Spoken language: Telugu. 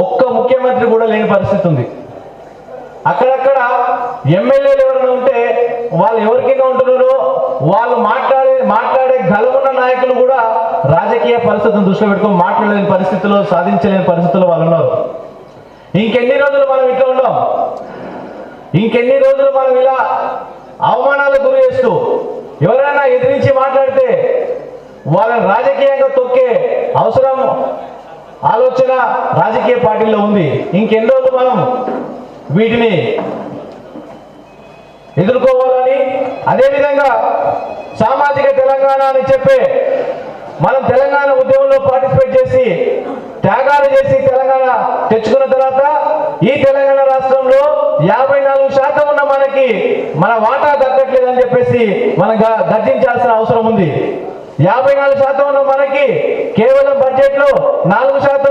ఒక్క ముఖ్యమంత్రి కూడా లేని పరిస్థితి ఉంది. అక్కడక్కడ ఎమ్మెల్యేలు ఎవరైనా ఉంటే వాళ్ళు ఎవరికైనా ఉంటున్నారో వాళ్ళు మాట్లాడే గలవున్న నాయకులు కూడా రాజకీయ పరిస్థితిని దృష్టిలో పెట్టుకొని మాట్లాడలేని పరిస్థితుల్లో, సాధించలేని పరిస్థితుల్లో వాళ్ళు ఉన్నారు. ఇంకెన్ని రోజులు మనం ఇట్లా ఉన్నాం? ఇంకెన్ని రోజులు మనం ఇలా అవమానాలకు గురి చేస్తూ ఎవరైనా ఎదిరించి మాట్లాడితే వాళ్ళని రాజకీయంగా తొక్కే అవసరం, ఆలోచన రాజకీయ పార్టీల్లో ఉంది. ఇంకెన్ని రోజులు మనం వీటిని ఎదుర్కోవాలని, అదేవిధంగా సామాజిక తెలంగాణ అని చెప్పే మనం తెలంగాణ ఉద్యమంలో పార్టిసిపేట్ చేసి త్యాగాలు చేసి తెలంగాణ తెచ్చుకున్న తర్వాత ఈ తెలంగాణ రాష్ట్రంలో 54% ఉన్న మనకి మన వాటా దక్కట్లేదని చెప్పేసి మనం గర్జించాల్సిన అవసరం ఉంది. 54% ఉన్న మనకి కేవలం బడ్జెట్లో 4%